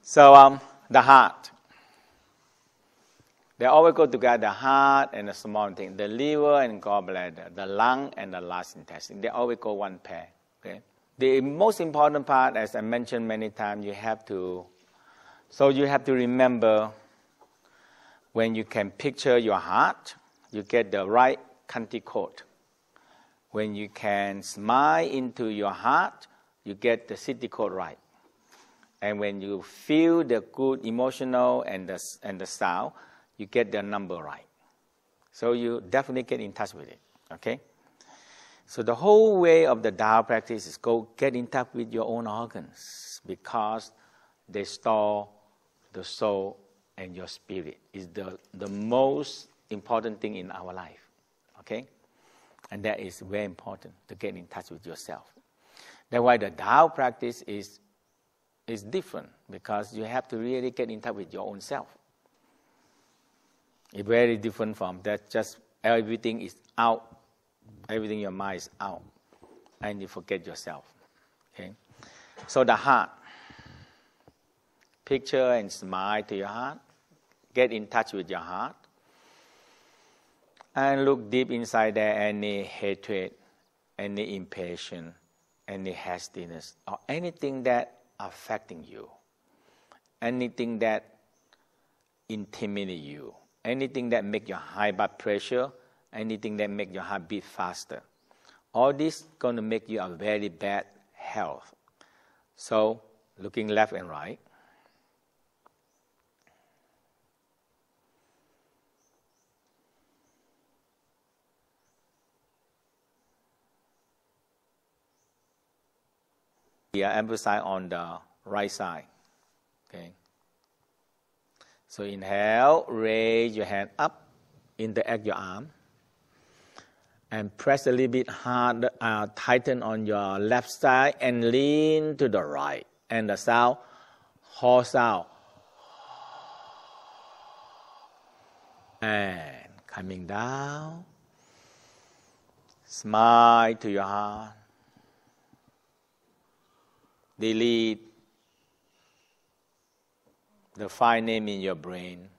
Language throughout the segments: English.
So the heart. They always go together, the heart and the small thing, the liver and gallbladder, the lung and the large intestine. They always go one pair. Okay? The most important part, as I mentioned many times, you have to remember when you can picture your heart, you get the right country code. When you can smile into your heart, you get the city code right. And when you feel the good emotional and the sound, you get the number right. So you definitely get in touch with it, okay? So the whole way of the Tao practice is go get in touch with your own organs because they store the soul and your spirit. Is the most important thing in our life, okay? And that is very important to get in touch with yourself. That's why the Tao practice is different because you have to really get in touch with your own self. It's very different from that. Just everything is out, everything in your mind is out, and you forget yourself. Okay, so the heart. Picture and smile to your heart. Get in touch with your heart, and look deep inside there. Any hatred, any impatience, any hastiness, or anything that affecting you, anything that intimidates you. Anything that make your high blood pressure, anything that make your heart beat faster. All this going to make you a very bad health. So, looking left and right. We are emphasizing on the right side. Okay. So inhale, raise your hand up, interact your arm, and press a little bit hard, tighten on your left side and lean to the right. And the sound, ho sound. And coming down, smile to your heart. Delete the file name in your brain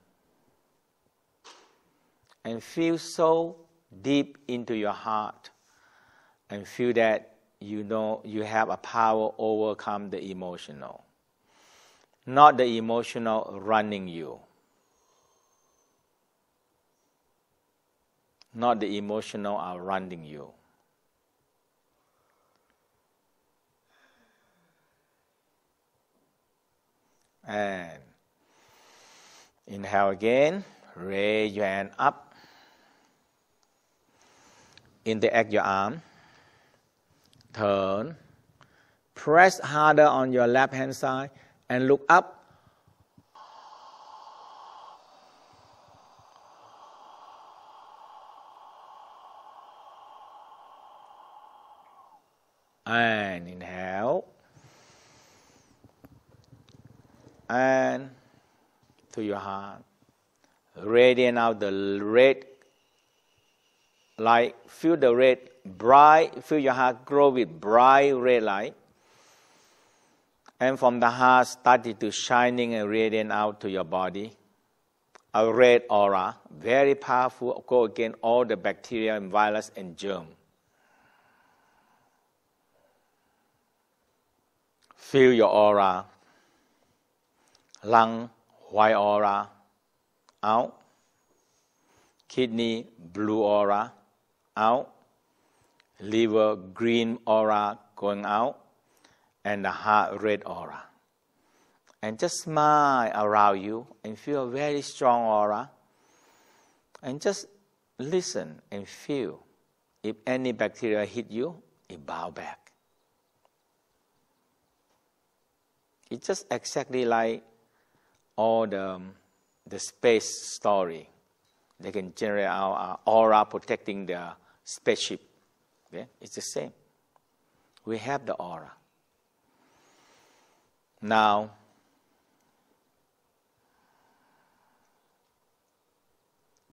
and feel so deep into your heart and feel that you know you have a power overcome the emotional. Not the emotional running you. Not the emotional are running you. And inhale again, raise your hand up, interact your arm, turn, press harder on your left hand side and look up. And inhale, and to your heart, radiate out the red light. Feel the red bright. Feel your heart grow with bright red light. And from the heart, started to shining and radiate out to your body. A red aura, very powerful. Go against all the bacteria and virus and germ. Feel your aura. Lung, white aura, out. Kidney, blue aura, out. Liver, green aura going out. And the heart, red aura. And just smile around you and feel a very strong aura. And just listen and feel. If any bacteria hit you, it bow back. It's just exactly like all the space story. They can generate our aura protecting the spaceship. Okay? It's the same. We have the aura. Now,